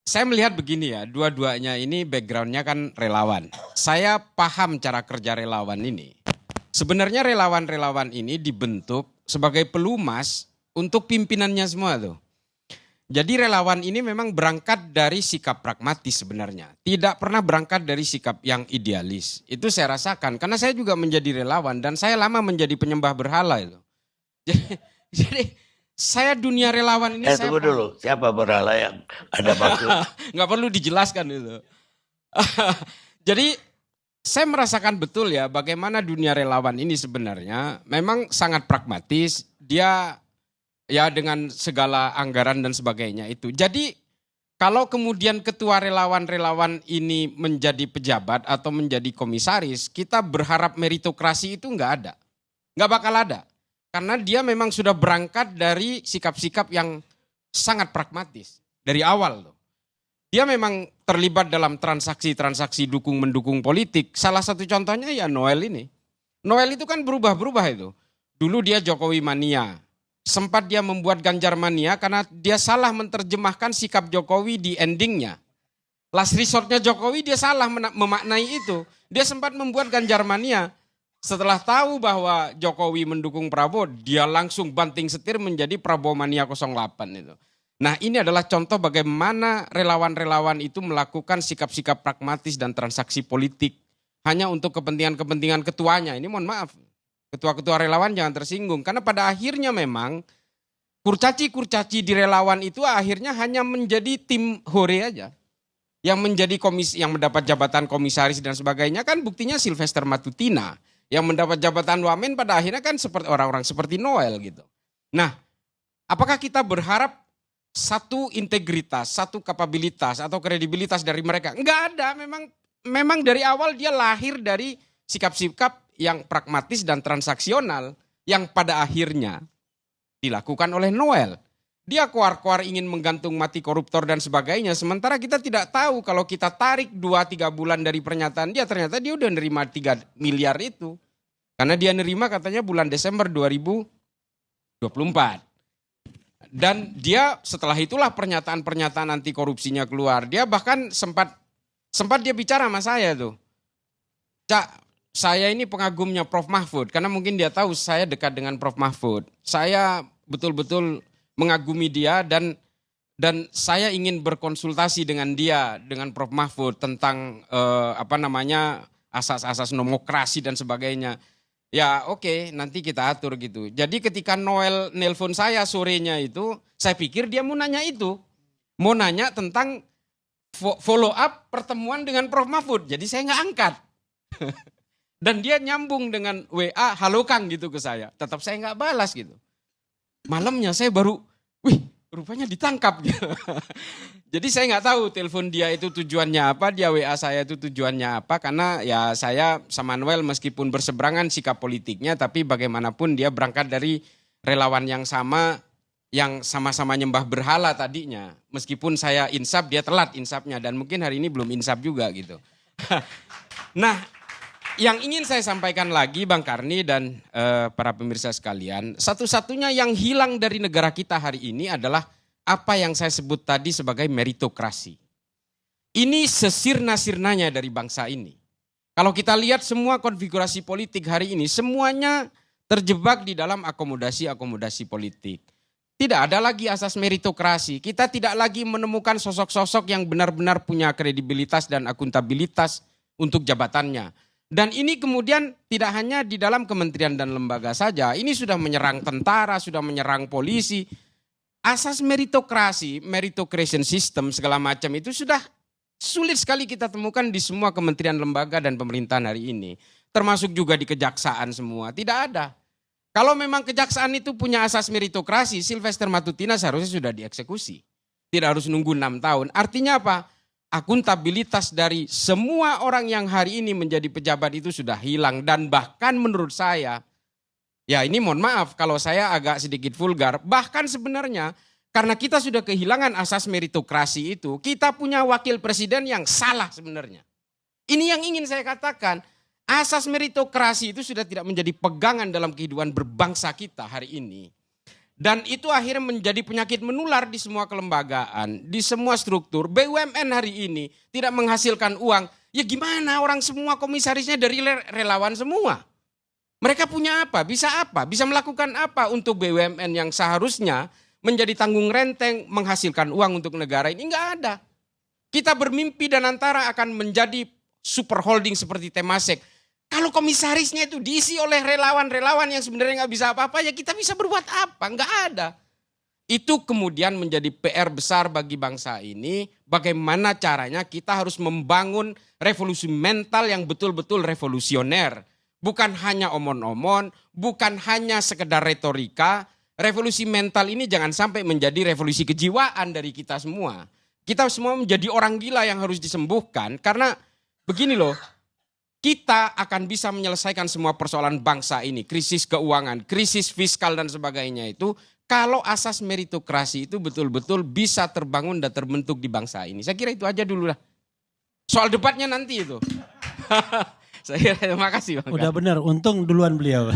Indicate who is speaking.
Speaker 1: Saya melihat begini ya, dua-duanya ini backgroundnya kan relawan. Saya paham cara kerja relawan ini. Sebenarnya relawan-relawan ini dibentuk sebagai pelumas untuk pimpinannya semua tuh. Jadi relawan ini memang berangkat dari sikap pragmatis sebenarnya. Tidak pernah berangkat dari sikap yang idealis. Itu saya rasakan karena saya juga menjadi relawan dan saya lama menjadi penyembah berhala itu. Jadi saya dunia relawan ini saya
Speaker 2: tunggu dulu, siapa berhala yang ada maksud?
Speaker 1: nggak perlu dijelaskan itu. Jadi saya merasakan betul ya bagaimana dunia relawan ini sebenarnya memang sangat pragmatis. Dia ya dengan segala anggaran dan sebagainya itu. Jadi kalau kemudian ketua relawan-relawan ini menjadi pejabat atau menjadi komisaris, kita berharap meritokrasi itu nggak ada. Nggak bakal ada. Karena dia memang sudah berangkat dari sikap-sikap yang sangat pragmatis. Dari awal tuh. Dia memang terlibat dalam transaksi-transaksi dukung-mendukung politik. Salah satu contohnya ya Noel ini. Noel itu kan berubah-berubah itu. Dulu dia Jokowi mania. Sempat dia membuat Ganjar mania karena dia salah menerjemahkan sikap Jokowi di endingnya. Last resortnya Jokowi dia salah memaknai itu. Dia sempat membuat Ganjar mania. Setelah tahu bahwa Jokowi mendukung Prabowo, dia langsung banting setir menjadi Prabowo mania 08 itu. Nah ini adalah contoh bagaimana relawan-relawan itu melakukan sikap-sikap pragmatis dan transaksi politik. Hanya untuk kepentingan-kepentingan ketuanya. Ini mohon maaf. Ketua-ketua relawan jangan tersinggung. Karena pada akhirnya memang kurcaci-kurcaci di relawan itu akhirnya hanya menjadi tim hore aja. Yang menjadi yang mendapat jabatan komisaris dan sebagainya kan buktinya Sylvester Matutina. Yang mendapat jabatan wamen pada akhirnya kan seperti orang-orang seperti Noel gitu. Nah, apakah kita berharap satu integritas, satu kapabilitas atau kredibilitas dari mereka? Enggak ada, memang dari awal dia lahir dari sikap-sikap yang pragmatis dan transaksional yang pada akhirnya dilakukan oleh Noel. Dia kuar-kuar ingin menggantung mati koruptor dan sebagainya. Sementara kita tidak tahu kalau kita tarik 2-3 bulan dari pernyataan dia, ternyata dia udah nerima 3 miliar itu. Karena dia nerima katanya bulan Desember 2024. Dan dia setelah itulah pernyataan-pernyataan anti korupsinya keluar. Dia bahkan sempat dia bicara sama saya tuh. Cak, saya ini pengagumnya Prof. Mahfud, karena mungkin dia tahu saya dekat dengan Prof. Mahfud. Saya betul-betul mengagumi dia dan saya ingin berkonsultasi dengan dia, dengan Prof. Mahfud tentang asas-asas demokrasi dan sebagainya. Ya oke, nanti kita atur gitu. Jadi ketika Noel nelpon saya sorenya itu, saya pikir dia mau nanya itu. Mau nanya tentang follow up pertemuan dengan Prof. Mahfud. Jadi saya nggak angkat. Dan dia nyambung dengan WA, halo Kang gitu ke saya. Tetap saya nggak balas gitu. Malamnya saya baru, wih rupanya ditangkap gitu. Jadi saya nggak tahu telepon dia itu tujuannya apa, dia WA saya itu tujuannya apa. Karena ya saya sama Noel meskipun berseberangan sikap politiknya, tapi bagaimanapun dia berangkat dari relawan yang sama, yang sama-sama nyembah berhala tadinya. Meskipun saya insaf, dia telat insafnya. Dan mungkin hari ini belum insaf juga gitu. Nah, yang ingin saya sampaikan lagi Bang Karni dan para pemirsa sekalian, satu-satunya yang hilang dari negara kita hari ini adalah apa yang saya sebut tadi sebagai meritokrasi. Ini sesirna-sirnanya dari bangsa ini. Kalau kita lihat semua konfigurasi politik hari ini, semuanya terjebak di dalam akomodasi-akomodasi politik. Tidak ada lagi asas meritokrasi. Kita tidak lagi menemukan sosok-sosok yang benar-benar punya kredibilitas dan akuntabilitas untuk jabatannya. Dan ini kemudian tidak hanya di dalam kementerian dan lembaga saja, ini sudah menyerang tentara, sudah menyerang polisi. Asas meritokrasi, meritocration system segala macam itu sudah sulit sekali kita temukan di semua kementerian, lembaga dan pemerintahan hari ini. Termasuk juga di kejaksaan semua, tidak ada. Kalau memang kejaksaan itu punya asas meritokrasi, Sylvester Matutina seharusnya sudah dieksekusi. Tidak harus nunggu 6 tahun. Artinya apa? Akuntabilitas dari semua orang yang hari ini menjadi pejabat itu sudah hilang. Dan bahkan menurut saya, ya ini mohon maaf kalau saya agak sedikit vulgar, bahkan sebenarnya karena kita sudah kehilangan asas meritokrasi itu, kita punya wakil presiden yang salah sebenarnya. Ini yang ingin saya katakan, asas meritokrasi itu sudah tidak menjadi pegangan dalam kehidupan berbangsa kita hari ini. Dan itu akhirnya menjadi penyakit menular di semua kelembagaan, di semua struktur. BUMN hari ini tidak menghasilkan uang. Ya gimana orang semua komisarisnya dari relawan semua. Mereka punya apa? Bisa melakukan apa untuk BUMN yang seharusnya menjadi tanggung renteng menghasilkan uang untuk negara ini? Enggak ada. Kita bermimpi dan antara akan menjadi super holding seperti Temasek. Kalau komisarisnya itu diisi oleh relawan-relawan yang sebenarnya nggak bisa apa-apa, ya kita bisa berbuat apa? Nggak ada. Itu kemudian menjadi PR besar bagi bangsa ini. Bagaimana caranya kita harus membangun revolusi mental yang betul-betul revolusioner. Bukan hanya omon-omon, bukan hanya sekedar retorika. Revolusi mental ini jangan sampai menjadi revolusi kejiwaan dari kita semua. Kita semua menjadi orang gila yang harus disembuhkan karena begini loh, kita akan bisa menyelesaikan semua persoalan bangsa ini, krisis keuangan, krisis fiskal dan sebagainya itu, kalau asas meritokrasi itu betul-betul bisa terbangun dan terbentuk di bangsa ini. Saya kira itu aja dulu lah. Soal debatnya nanti itu. Saya kira terima kasih Bang.
Speaker 3: Udah benar, untung duluan beliau.